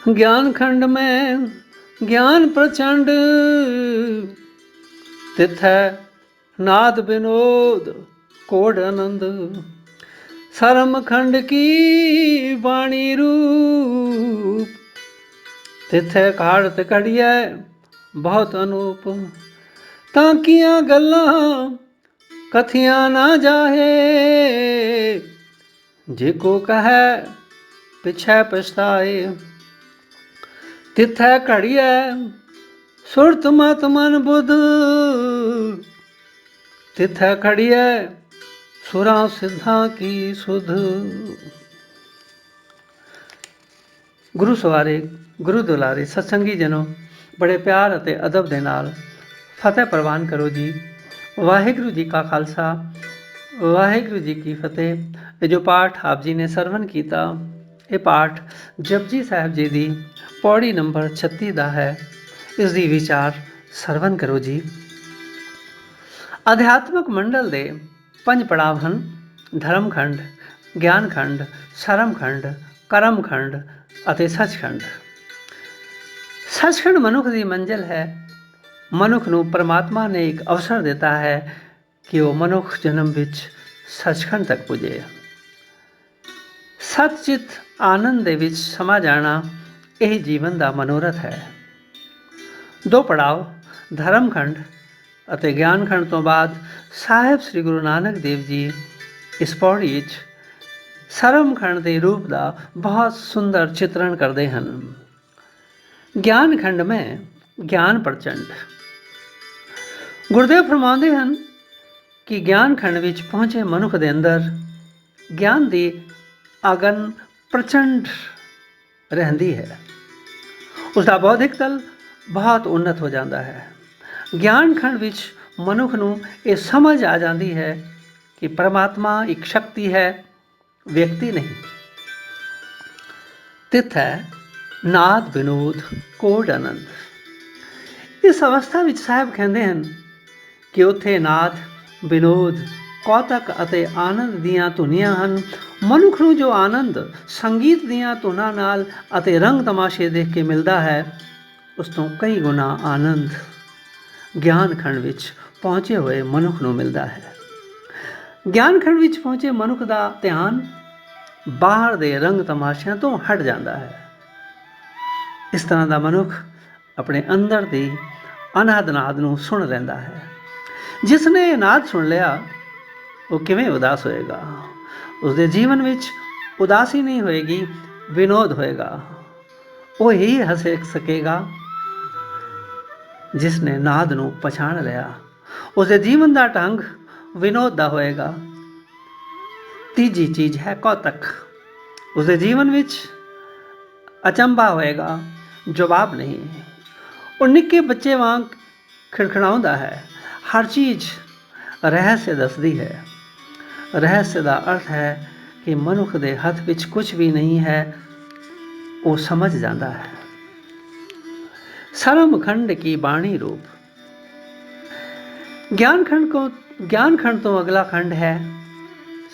ज्ञान खंड में ज्ञान प्रचंड, तिथै नाद विनोद कोड आनंद। सरम खंड की वाणी रूप, तिथै काढ़त कढ़ियै बहुत अनूप। ताकियां गल्लां कथियां ना जाहे, जेको कहे पिछै पछताए। तिथै घड़ियै सुरत मत मन बुध, तिथै खड़ियै सुरां सिद्धां की सुध। ਗੁਰੂ ਸਵਾਰੇ, ਗੁਰੂ ਦੁਲਾਰੇ ਸਤਸੰਗੀ ਜਨੋ, ਬੜੇ ਪਿਆਰ ਅਤੇ ਅਦਬ ਦੇ ਨਾਲ ਫਤਿਹ ਪ੍ਰਵਾਨ ਕਰੋ ਜੀ। ਵਾਹਿਗੁਰੂ ਜੀ ਕਾ ਖਾਲਸਾ, ਵਾਹਿਗੁਰੂ ਜੀ ਕੀ ਫਤਿਹ। ਇਹ ਜੋ ਪਾਠ ਆਪ ਜੀ ਨੇ ਸਰਵਨ ਕੀਤਾ, ਇਹ ਪਾਠ ਜਪਜੀ ਸਾਹਿਬ ਜੀ ਦੀ ਪੌੜੀ ਨੰਬਰ 36 ਦਾ ਹੈ। ਇਸ ਦੀ ਵਿਚਾਰ ਸਰਵਨ ਕਰੋ ਜੀ। ਅਧਿਆਤਮਕ ਮੰਡਲ ਦੇ 5 ਪੜਾਵ ਹਨ: ਧਰਮ ਖੰਡ, ਗਿਆਨ ਖੰਡ, ਸਰਮ ਖੰਡ, ਕਰਮ ਖੰਡ ਅਤੇ ਸੱਚਖੰਡ। ਸੱਚਖੰਡ ਮਨੁੱਖ ਦੀ ਮੰਜ਼ਿਲ ਹੈ। ਮਨੁੱਖ ਨੂੰ ਪਰਮਾਤਮਾ ਨੇ ਇੱਕ ਅਵਸਰ ਦਿੱਤਾ ਹੈ ਕਿ ਉਹ ਮਨੁੱਖ ਜਨਮ ਵਿੱਚ ਸੱਚਖੰਡ ਤੱਕ ਪੁੱਜੇ। ਸੱਚਿਤ ਆਨੰਦ ਦੇ ਵਿੱਚ ਸਮਾ ਜਾਣਾ ਇਹ ਜੀਵਨ ਦਾ ਮਨੋਰਥ ਹੈ। 2 ਪੜਾਵ ਧਰਮ ਖੰਡ ਅਤੇ ਗਿਆਨ ਖੰਡ ਤੋਂ ਬਾਅਦ ਸਾਹਿਬ ਸ੍ਰੀ ਗੁਰੂ ਨਾਨਕ ਦੇਵ ਜੀ ਇਸ ਪੌੜੀ ਵਿੱਚ ਸਰਮ ਖੰਡ ਦੇ ਰੂਪ ਦਾ ਬਹੁਤ ਸੁੰਦਰ ਚਿਤਰਣ ਕਰਦੇ ਹਨ। ਗਿਆਨ ਖੰਡ ਮੈਂ ਗਿਆਨ ਪ੍ਰਚੰਡ। ਗੁਰਦੇਵ ਫਰਮਾਉਂਦੇ ਹਨ ਕਿ ਗਿਆਨ ਖੰਡ ਵਿੱਚ ਪਹੁੰਚੇ ਮਨੁੱਖ ਦੇ ਅੰਦਰ ਗਿਆਨ ਦੀ ਅਗਨ ਪ੍ਰਚੰਡ ਰਹਿੰਦੀ ਹੈ। ਉਸਦਾ ਬੌਧਿਕ ਤਲ ਬਹੁਤ ਉੱਨਤ ਹੋ ਜਾਂਦਾ ਹੈ। ਗਿਆਨ ਖੰਡ ਵਿੱਚ ਮਨੁੱਖ ਨੂੰ ਇਹ ਸਮਝ ਆ ਜਾਂਦੀ ਹੈ ਕਿ ਪਰਮਾਤਮਾ ਇੱਕ ਸ਼ਕਤੀ ਹੈ, ਵਿਅਕਤੀ ਨਹੀਂ। ਤਿਥੈ ਨਾਦ ਵਿਨੋਦ ਕੋਡ ਆਨੰਦ। ਇਸ ਅਵਸਥਾ ਵਿੱਚ ਸਾਹਿਬ ਕਹਿੰਦੇ ਹਨ ਕਿ ਉੱਥੇ ਨਾਦ, ਵਿਨੋਦ, ਕੌਤਕ ਅਤੇ ਆਨੰਦ ਦੀਆਂ ਧੁਨੀਆਂ ਹਨ। ਮਨੁੱਖ ਨੂੰ ਜੋ ਆਨੰਦ ਸੰਗੀਤ ਦੀਆਂ ਧੁਨਾਂ ਨਾਲ ਅਤੇ ਰੰਗ ਤਮਾਸ਼ੇ ਦੇਖ ਕੇ ਮਿਲਦਾ ਹੈ, ਉਸ ਤੋਂ ਕਈ ਗੁਣਾ ਆਨੰਦ ਗਿਆਨ ਖੰਡ ਵਿੱਚ ਪਹੁੰਚੇ ਹੋਏ ਮਨੁੱਖ ਨੂੰ ਮਿਲਦਾ ਹੈ। ਗਿਆਨ ਖੰਡ ਵਿੱਚ ਪਹੁੰਚੇ ਮਨੁੱਖ ਦਾ ਧਿਆਨ ਬਾਹਰ ਦੇ ਰੰਗ ਤਮਾਸ਼ਿਆਂ ਤੋਂ ਹਟ ਜਾਂਦਾ ਹੈ। ਇਸ ਤਰ੍ਹਾਂ ਦਾ ਮਨੁੱਖ ਆਪਣੇ ਅੰਦਰ ਦੀ ਅਨਾਦ ਨਾਦ ਨੂੰ ਸੁਣ ਲੈਂਦਾ ਹੈ। ਜਿਸ ਨੇ ਇਹ ਨਾਦ ਸੁਣ ਲਿਆ, ਉਹ ਕਿਵੇਂ ਉਦਾਸ ਹੋਏਗਾ? ਉਸਦੇ ਜੀਵਨ ਵਿੱਚ ਉਦਾਸੀ ਨਹੀਂ ਹੋਏਗੀ, ਵਿਨੋਦ ਹੋਏਗਾ। ਉਹ ਹੀ ਹੱਸ ਸਕੇਗਾ ਜਿਸ ਨੇ ਨਾਦ ਨੂੰ ਪਛਾਣ ਲਿਆ। ਉਸਦੇ ਜੀਵਨ ਦਾ ਢੰਗ ਵਿਨੋਦ ਦਾ ਹੋਏਗਾ। ਤੀਜੀ ਚੀਜ਼ ਹੈ ਕੌਤਕ। ਉਸਦੇ ਜੀਵਨ ਵਿੱਚ ਅਚੰਭਾ ਹੋਏਗਾ, ਜਵਾਬ ਨਹੀਂ। ਉਹ ਨਿੱਕੇ ਬੱਚੇ ਵਾਂਗ ਖਿੜਖਿੜਾਉਂਦਾ ਹੈ। ਹਰ ਚੀਜ਼ ਰਹੱਸ ਦੱਸਦੀ ਹੈ। ਰਹੱਸ ਦਾ ਅਰਥ ਹੈ ਕਿ ਮਨੁੱਖ ਦੇ ਹੱਥ ਵਿੱਚ ਕੁਝ ਵੀ ਨਹੀਂ ਹੈ, ਉਹ ਸਮਝ ਜਾਂਦਾ ਹੈ। ਸਰਮ ਖੰਡ ਕੀ ਬਾਣੀ ਰੂਪ। ਗਿਆਨ ਖੰਡ ਤੋਂ ਅਗਲਾ ਖੰਡ ਹੈ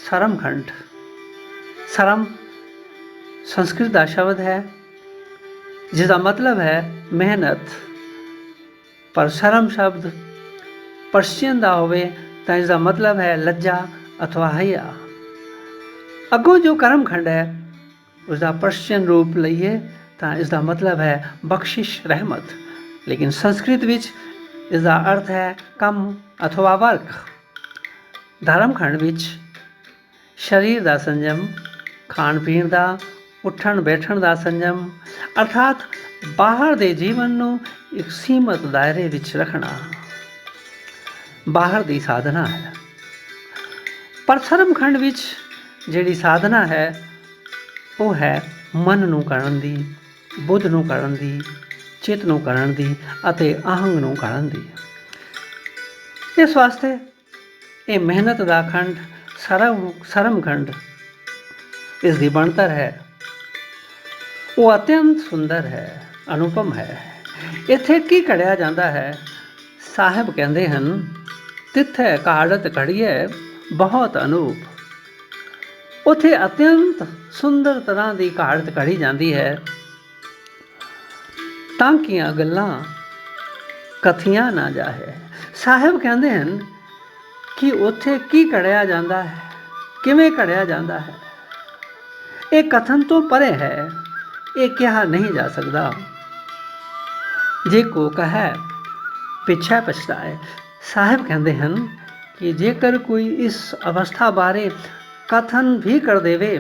ਸਰਮ ਖੰਡ। ਸਰਮ ਸੰਸਕ੍ਰਿਤ ਦਾ ਸ਼ਬਦ ਹੈ ਜਿਸਦਾ ਮਤਲਬ ਹੈ ਮਿਹਨਤ। ਪਰ ਸਰਮ ਸ਼ਬਦ ਪਰਸ਼ੀਅਨ ਦਾ ਹੋਵੇ ਤਾਂ ਇਸਦਾ ਮਤਲਬ ਹੈ ਲੱਜਾ ਅਥਵਾ ਹਯਾ। ਅੱਗੋਂ ਜੋ ਕਰਮ ਖੰਡ ਹੈ ਉਸਦਾ ਪਰਸ਼ੀਅਨ ਰੂਪ ਲਈਏ ਤਾਂ ਇਸਦਾ ਮਤਲਬ ਹੈ ਬਖਸ਼ਿਸ਼, ਰਹਿਮਤ। ਲੇਕਿਨ ਸੰਸਕ੍ਰਿਤ ਵਿੱਚ ਇਸਦਾ ਅਰਥ ਹੈ ਕੰਮ ਅਥਵਾ ਵਰਕ। ਧਰਮ ਖੰਡ ਵਿੱਚ ਸਰੀਰ ਦਾ ਸੰਜਮ, ਖਾਣ ਪੀਣ ਦਾ, ਉੱਠਣ ਬੈਠਣ ਦਾ ਸੰਜਮ, ਅਰਥਾਤ ਬਾਹਰ ਦੇ ਜੀਵਨ ਨੂੰ ਇੱਕ ਸੀਮਤ ਦਾਇਰੇ ਵਿੱਚ ਰੱਖਣਾ ਬਾਹਰ ਦੀ ਸਾਧਨਾ ਹੈ। ਪਰ ਸਰਮ ਖੰਡ ਵਿੱਚ ਜਿਹੜੀ ਸਾਧਨਾ ਹੈ ਉਹ ਹੈ ਮਨ ਨੂੰ ਕਰਨ ਦੀ, ਬੁੱਧ ਨੂੰ ਕਰਨ ਦੀ, ਚਿੱਤ ਨੂੰ ਕਰਨ ਦੀ ਅਤੇ ਅਹੰਗ ਨੂੰ ਕਰਨ ਦੀ। ਇਸ ਵਾਸਤੇ ਇਹ ਮਿਹਨਤ ਦਾ ਖੰਡ ਸਰਮ ਖੰਡ ਇਸ ਦੀ ਬਣਤਰ ਹੈ ਉਹ ਅਤਿਅੰਤ ਸੁੰਦਰ ਹੈ, ਅਨੁਪਮ ਹੈ। ਇੱਥੇ ਕੀ ਘੜਿਆ ਜਾਂਦਾ ਹੈ? ਸਾਹਿਬ ਕਹਿੰਦੇ ਹਨ ਤਿੱਥੈ ਕਾੜਤ ਘੜੀਐ ਬਹੁਤ ਅਨੂਪ। ਉੱਥੇ ਅਤਿਅੰਤ ਸੁੰਦਰ ਤਰ੍ਹਾਂ ਦੀ ਕਾੜਤ ਘੜੀ ਜਾਂਦੀ ਹੈ ਤਾਂਕੀਆਂ ਗੱਲਾਂ ਕਥੀਆਂ ਨਾ ਜਾਹੇ। ਸਾਹਿਬ ਕਹਿੰਦੇ ਹਨ ਕਿ ਉੱਥੇ ਕੀ ਘੜਿਆ ਜਾਂਦਾ ਹੈ, ਕਿਵੇਂ ਘੜਿਆ ਜਾਂਦਾ ਹੈ, ਇਹ ਕਥਨ ਤੋਂ ਪਰੇ ਹੈ, ਇਹ ਕਿਹਾ ਨਹੀਂ ਜਾ ਸਕਦਾ। ਜੇ ਕੋ ਕਹੈ ਪਿੱਛੇ ਪਛਤਾਏ। ਸਾਹਿਬ ਕਹਿੰਦੇ ਹਨ ਕਿ ਜੇਕਰ ਕੋਈ ਇਸ ਅਵਸਥਾ ਬਾਰੇ ਕਥਨ ਵੀ ਕਰ ਦੇਵੇ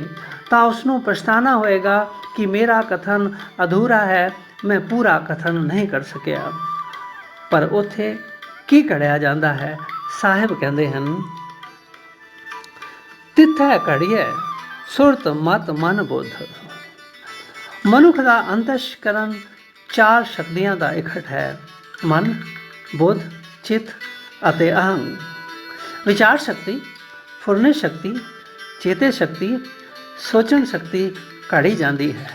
ਤਾਂ ਉਸਨੂੰ ਪਛਤਾਨਾ ਹੋਏਗਾ ਕਿ ਮੇਰਾ ਕਥਨ ਅਧੂਰਾ ਹੈ, ਮੈਂ ਪੂਰਾ ਕਥਨ ਨਹੀਂ ਕਰ ਸਕਿਆ। ਪਰ ਉੱਥੇ ਕੀ ਘੜਿਆ ਜਾਂਦਾ ਹੈ? ਸਾਹਿਬ ਕਹਿੰਦੇ ਹਨ ਤਿੱਥੈ ਘੜੀਐ ਸੁਰਤ ਮਤ ਮਨ ਬੁੱਧ। ਮਨੁੱਖ ਦਾ ਅੰਤਸ਼ਕਰਨ 4 ਸ਼ਕਤੀਆਂ ਦਾ ਇਕੱਠ ਹੈ, ਮਨ, ਬੁੱਧ, ਚਿੱਤ ਅਤੇ ਅਹੰਗ। ਵਿਚਾਰ ਸ਼ਕਤੀ, ਫੁਰਨੇ ਸ਼ਕਤੀ, ਚੇਤੇ ਸ਼ਕਤੀ, ਸੋਚਣ ਸ਼ਕਤੀ ਘੜੀ ਜਾਂਦੀ ਹੈ,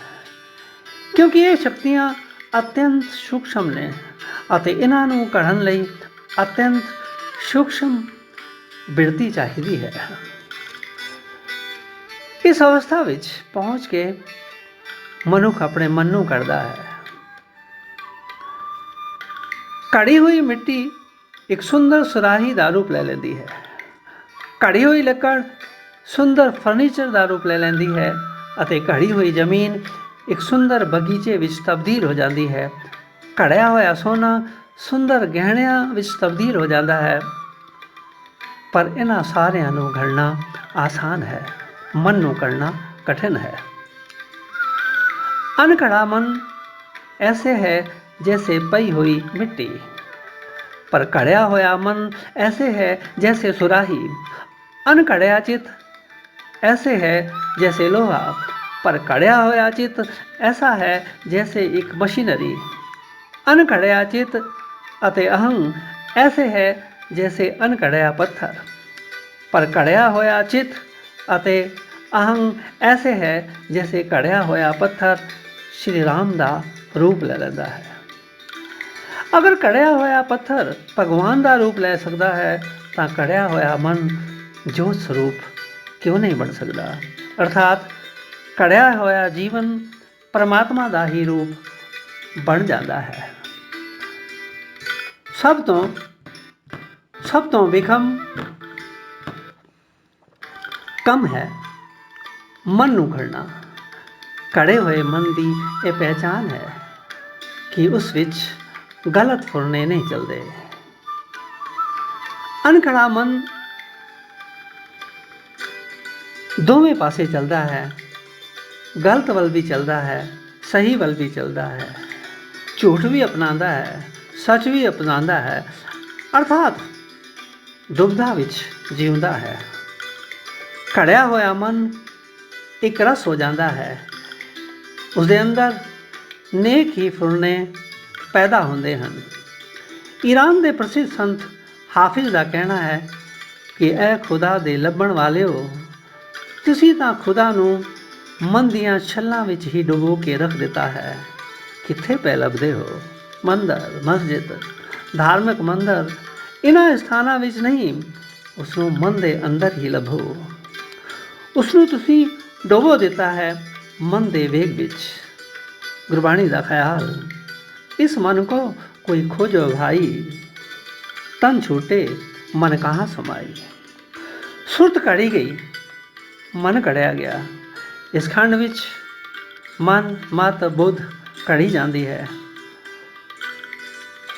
ਕਿਉਂਕਿ ਇਹ ਸ਼ਕਤੀਆਂ ਅਤਿਅੰਤ ਸੂਖਸ਼ਮ ਨੇ ਅਤੇ ਇਹਨਾਂ ਨੂੰ ਘੜਨ ਲਈ ਅਤਿਅੰਤ ਸੂਖਸ਼ਮ ਬਿਰਤੀ ਚਾਹੀਦੀ ਹੈ। ਇਸ ਅਵਸਥਾ ਵਿੱਚ ਪਹੁੰਚ ਕੇ ਮਨੁੱਖ ਆਪਣੇ ਮਨ ਨੂੰ ਘੜਦਾ ਹੈ। ਘੜੀ ਹੋਈ ਮਿੱਟੀ ਇੱਕ ਸੁੰਦਰ ਸੁਰਾਹੀ ਦਾ ਰੂਪ ਲੈ ਲੈਂਦੀ ਹੈ। ਘੜੀ ਹੋਈ ਲੱਕੜ ਸੁੰਦਰ ਫਰਨੀਚਰ ਦਾ ਰੂਪ ਲੈ ਲੈਂਦੀ ਹੈ ਅਤੇ ਘੜੀ ਹੋਈ ਜ਼ਮੀਨ ਇੱਕ ਸੁੰਦਰ ਬਗੀਚੇ ਵਿੱਚ ਤਬਦੀਲ ਹੋ ਜਾਂਦੀ ਹੈ। ਘੜਿਆ ਹੋਇਆ ਸੋਨਾ ਸੁੰਦਰ ਗਹਿਣਿਆਂ ਵਿੱਚ ਤਬਦੀਲ ਹੋ ਜਾਂਦਾ ਹੈ। ਪਰ ਇਹਨਾਂ ਸਾਰਿਆਂ ਨੂੰ ਘੜਨਾ ਆਸਾਨ ਹੈ, ਮਨ ਨੂੰ ਘੜਨਾ ਕਠਿਨ ਹੈ। अनघड़ा मन ऐसे है जैसे पई हुई मिट्टी, पर घड़िया होया मन ऐसे है जैसे सुराही। अनघड़िया चित्त ऐसे है जैसे लोहा, पर घड़िया होया चित्त ऐसा है जैसे एक मशीनरी। अनघड़िया चित्त अते अहंग ऐसे है जैसे अनघड़िया पत्थर, पर घड़िया होया चित्त अते अहंग ऐसे है जैसे घड़िया होया पत्थर श्री राम ਦਾ ਰੂਪ ਲੈ ਲੈਂਦਾ ਹੈ। ਅਗਰ ਘੜਿਆ ਹੋਇਆ ਪੱਥਰ ਭਗਵਾਨ ਦਾ ਰੂਪ ਲੈ ਸਕਦਾ ਹੈ ਤਾਂ ਘੜਿਆ ਹੋਇਆ ਮਨ ਜੋਤ ਸਰੂਪ ਕਿਉਂ ਨਹੀਂ ਬਣ ਸਕਦਾ? ਅਰਥਾਤ ਘੜਿਆ ਹੋਇਆ ਜੀਵਨ ਪਰਮਾਤਮਾ ਦਾ ਹੀ ਰੂਪ ਬਣ ਜਾਂਦਾ ਹੈ। ਸਭ ਤੋਂ ਵਿਖਮ ਕੰਮ ਹੈ ਮਨ ਨੂੰ ਘੜਨਾ। ਘੜੇ ਹੋਏ ਮਨ ਦੀ ਇਹ ਪਹਿਚਾਨ ਹੈ ਕਿ ਉਸ ਵਿੱਚ ਗਲਤ ਫੁਰਨੇ ਨਹੀਂ ਚੱਲਦੇ। ਅਨਘੜਾ ਮਨ ਦੋਵੇਂ ਪਾਸੇ ਚੱਲਦਾ ਹੈ, ਗਲਤ ਵੱਲ ਵੀ ਚੱਲਦਾ ਹੈ, ਸਹੀ ਵੱਲ ਵੀ ਚੱਲਦਾ ਹੈ, ਝੂਠ ਵੀ ਅਪਣਾਉਂਦਾ ਹੈ, ਸੱਚ ਵੀ ਅਪਣਾਉਂਦਾ ਹੈ, ਅਰਥਾਤ ਦੁਬਿਧਾ ਵਿੱਚ ਜਿਉਂਦਾ ਹੈ। ਘੜਿਆ ਹੋਇਆ ਮਨ ਇੱਕ ਰਸ ਹੋ ਜਾਂਦਾ ਹੈ, ਉਸਦੇ ਅੰਦਰ ਨੇਕ ਹੀ ਫੁਰਨੇ ਪੈਦਾ ਹੁੰਦੇ ਹਨ। ਈਰਾਨ ਦੇ ਪ੍ਰਸਿੱਧ ਸੰਤ ਹਾਫਿਜ਼ ਦਾ ਕਹਿਣਾ ਹੈ ਕਿ ਇਹ ਖੁਦਾ ਦੇ ਲੱਭਣ ਵਾਲਿਓ, ਤੁਸੀਂ ਤਾਂ ਖੁਦਾ ਨੂੰ ਮਨ ਦੀਆਂ ਛੱਲਾਂ ਵਿੱਚ ਹੀ ਡੁਬੋ ਕੇ ਰੱਖ ਦਿੱਤਾ ਹੈ। ਕਿੱਥੇ ਪੈ ਲੱਭਦੇ ਹੋ? ਮੰਦਰ, ਮਸਜਿਦ, ਧਾਰਮਿਕ ਮੰਦਰ, ਇਹਨਾਂ ਸਥਾਨਾਂ ਵਿੱਚ ਨਹੀਂ, ਉਸਨੂੰ ਮਨ ਦੇ ਅੰਦਰ ਹੀ ਲੱਭੋ। ਉਸਨੂੰ ਤੁਸੀਂ ਡੁਬੋ ਦਿੱਤਾ ਹੈ ਮਨ ਦੇ ਵੇਗ ਵਿੱਚ। ਗੁਰਬਾਣੀ ਦਾ ਖਿਆਲ, ਇਸ ਮਨ ਕੋ ਕੋਈ ਖੋਜੋ ਭਾਈ, ਤਨ ਛੂਟੇ ਮਨ ਕਹਾਂ ਸਮਾਈ। ਸੁਰਤ ਘੜੀ ਗਈ, ਮਨ ਘੜਿਆ ਗਿਆ। ਇਸ ਖੰਡ ਵਿੱਚ ਮਨ, ਮਤ, ਬੁੱਧ ਘੜੀ ਜਾਂਦੀ ਹੈ।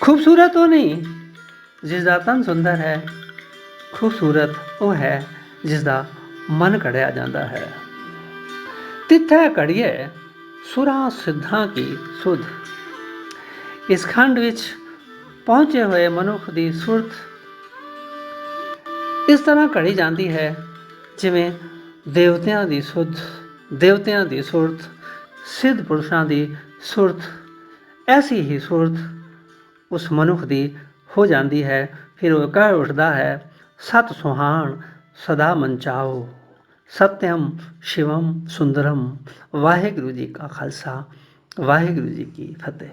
ਖੂਬਸੂਰਤ ਉਹ ਨਹੀਂ ਜਿਸ ਦਾ ਤਨ ਸੁੰਦਰ ਹੈ, ਖੂਬਸੂਰਤ ਉਹ ਹੈ ਜਿਸ ਦਾ ਮਨ ਘੜਿਆ ਜਾਂਦਾ ਹੈ। ਤਿੱਥੈ ਘੜੀਏ ਸੁਰਾਂ ਸਿੱਧਾਂ ਕੀ ਸੁਧ। ਇਸ ਖੰਡ ਵਿੱਚ ਪਹੁੰਚੇ ਹੋਏ ਮਨੁੱਖ ਦੀ ਸੁਰਤ ਇਸ ਤਰ੍ਹਾਂ ਘੜੀ ਜਾਂਦੀ ਹੈ ਜਿਵੇਂ ਦੇਵਤਿਆਂ ਦੀ ਸੁਧ, ਦੇਵਤਿਆਂ ਦੀ ਸੁਰਤ, ਸਿੱਧ ਪੁਰਸ਼ਾਂ ਦੀ ਸੁਰਤ, ਐਸੀ ਹੀ ਸੁਰਤ ਉਸ ਮਨੁੱਖ ਦੀ ਹੋ ਜਾਂਦੀ ਹੈ। ਫਿਰ ਉਹ ਕਹਿ ਉੱਠਦਾ ਹੈ, ਸਤ ਸੁਹਾਣ ਸਦਾ ਮਨ ਚਾਓ, ਸਤਿਅਮ ਸ਼ਿਵਮ ਸੁੰਦਰਮ। ਵਾਹਿਗੁਰੂ ਜੀ ਕਾ ਖਾਲਸਾ, ਵਾਹਿਗੁਰੂ ਜੀ ਕੀ ਫਤਿਹ।